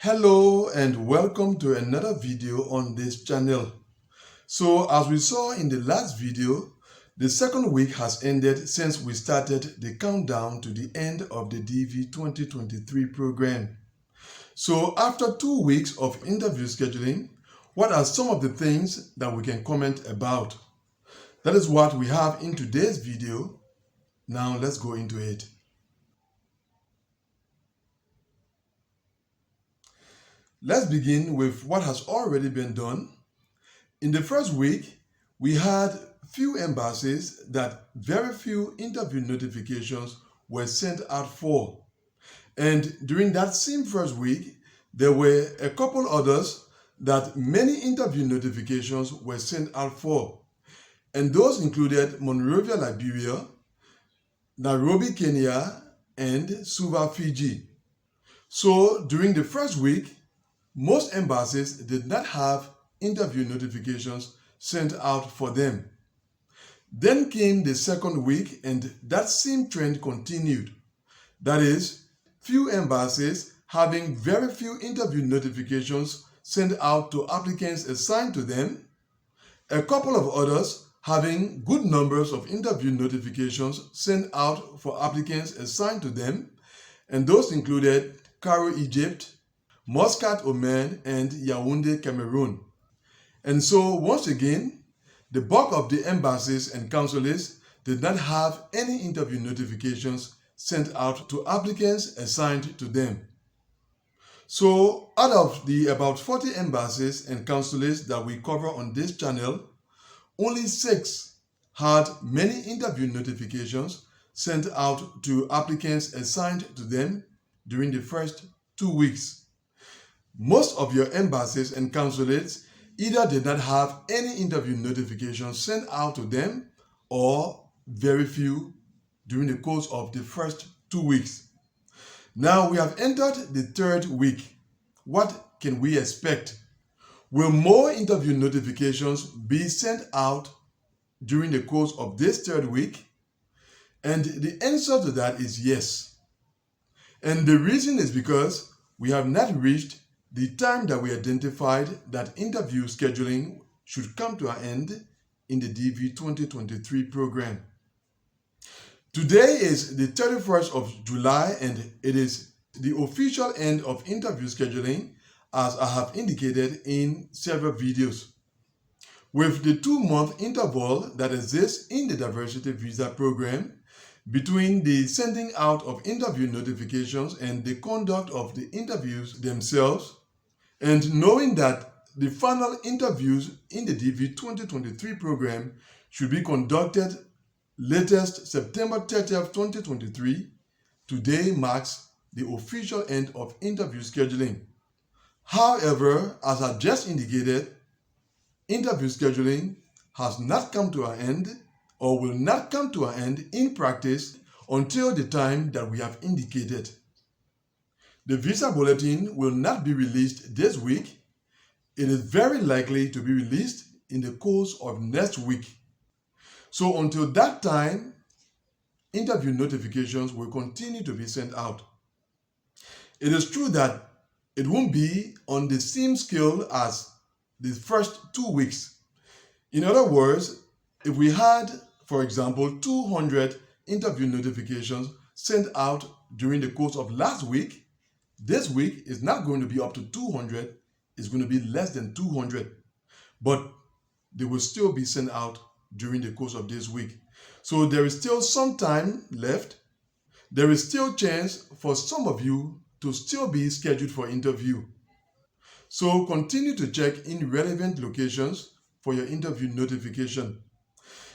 Hello and welcome to another video on this channel. So as we saw in the last video, the second week has ended since we started the countdown to the end of the DV 2023 program. So after 2 weeks of interview scheduling, what are some of the things that we can comment about? That is what we have in today's video. Now let's go into it. Let's begin with what has already been done. In the first week, we had few embassies that very few interview notifications were sent out for. And during that same first week, there were a couple others that many interview notifications were sent out for. And those included Monrovia, Liberia, Nairobi, Kenya, and Suva, Fiji. So during the first week, most embassies did not have interview notifications sent out for them. Then came the second week and that same trend continued. That is, few embassies having very few interview notifications sent out to applicants assigned to them, a couple of others having good numbers of interview notifications sent out for applicants assigned to them, and those included Cairo, Egypt, Muscat, Oman, and Yaoundé, Cameroon. And so once again, the bulk of the embassies and consulates did not have any interview notifications sent out to applicants assigned to them. So out of the about 40 embassies and consulates that we cover on this channel, only 6 had many interview notifications sent out to applicants assigned to them during the first 2 weeks. Most of your embassies and consulates either did not have any interview notifications sent out to them or very few during the course of the first 2 weeks. Now we have entered the third week. What can we expect? Will more interview notifications be sent out during the course of this third week? And the answer to that is yes. And the reason is because we have not reached the time that we identified that interview scheduling should come to an end in the DV 2023 program. Today is the 31st of July and it is the official end of interview scheduling, as I have indicated in several videos. With the 2-month interval that exists in the diversity visa program between the sending out of interview notifications and the conduct of the interviews themselves, and knowing that the final interviews in the DV 2023 program should be conducted latest September 30th, 2023, today marks the official end of interview scheduling. However, as I just indicated, interview scheduling has not come to an end or will not come to an end in practice until the time that we have indicated. The visa bulletin will not be released this week. It is very likely to be released in the course of next week. So until that time, interview notifications will continue to be sent out. It is true that it won't be on the same scale as the first 2 weeks. In other words, if we had, for example, 200 interview notifications sent out during the course of last week, this week is not going to be up to 200, it's going to be less than 200, but they will still be sent out during the course of this week. So there is still some time left. There is still chance for some of you to still be scheduled for interview. So continue to check in relevant locations for your interview notification.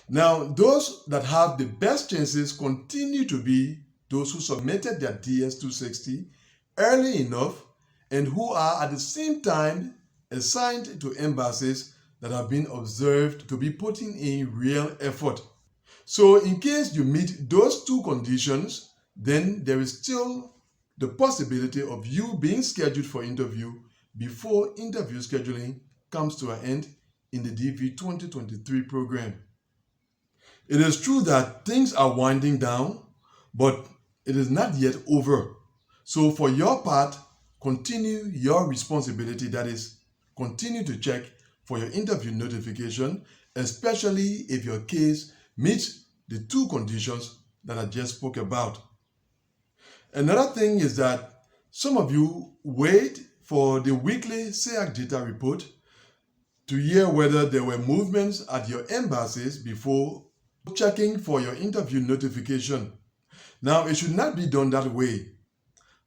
Now, those that have the best chances continue to be those who submitted their DS-260 early enough and who are at the same time assigned to embassies that have been observed to be putting in real effort. So in case you meet those 2 conditions, then there is still the possibility of you being scheduled for interview before interview scheduling comes to an end in the DV 2023 program. It is true that things are winding down, but it is not yet over. So for your part, continue your responsibility, that is, continue to check for your interview notification, especially if your case meets the two conditions that I just spoke about. Another thing is that some of you wait for the weekly SEAC data report to hear whether there were movements at your embassies before checking for your interview notification. Now, it should not be done that way.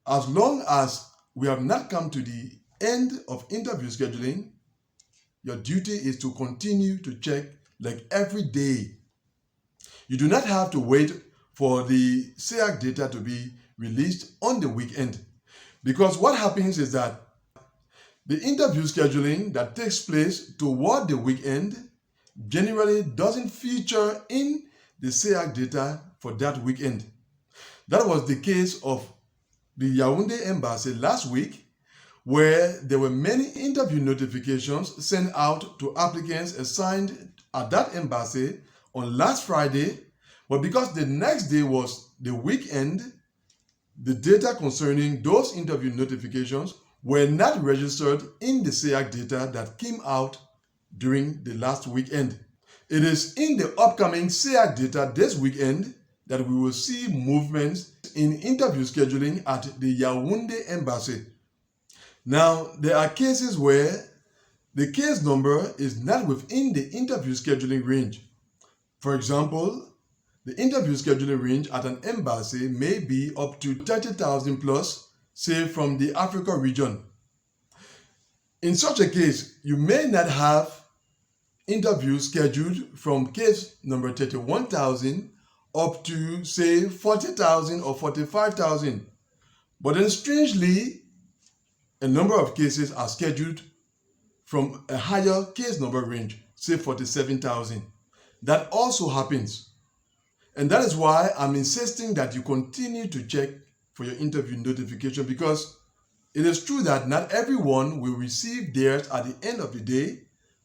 As long as we have not come to the end of interview scheduling, your duty is to continue to check like every day. You do not have to wait for the SEAC data to be released on the weekend, because what happens is that the interview scheduling that takes place toward the weekend generally doesn't feature in the SEAC data for that weekend. That was the case of the Yaoundé Embassy last week, where there were many interview notifications sent out to applicants assigned at that embassy on last Friday, but because the next day was the weekend, the data concerning those interview notifications were not registered in the SEAC data that came out during the last weekend. It is in the upcoming SEAC data this weekend that we will see movements in interview scheduling at the Yaoundé Embassy. Now, there are cases where the case number is not within the interview scheduling range. For example, the interview scheduling range at an embassy may be up to 30,000 plus, say from the Africa region. In such a case, you may not have interviews scheduled from case number 31,000 up to, say, 40,000 or 45,000. But then strangely, a number of cases are scheduled from a higher case number range, say 47,000. That also happens. And that is why I'm insisting that you continue to check for your interview notification, because it is true that not everyone will receive theirs at the end of the day,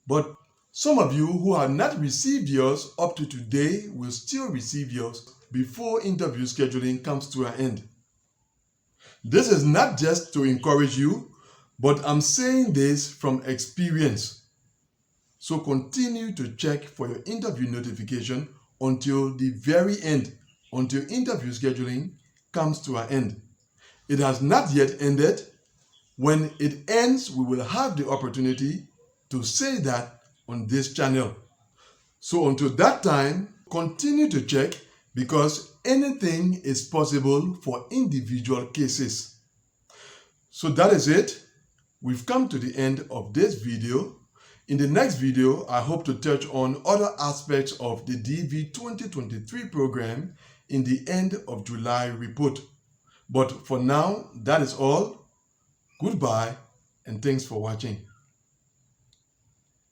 but some of you who have not received yours up to today will still receive yours before interview scheduling comes to an end. This is not just to encourage you, but I'm saying this from experience. So continue to check for your interview notification until the very end, until interview scheduling comes to an end. It has not yet ended. When it ends, we will have the opportunity to say that on this channel. So until that time, continue to check, because anything is possible for individual cases. So that is it. We've come to the end of this video. In the next video, I hope to touch on other aspects of the DV 2023 program in the end of July report. But for now, that is all. Goodbye, and thanks for watching.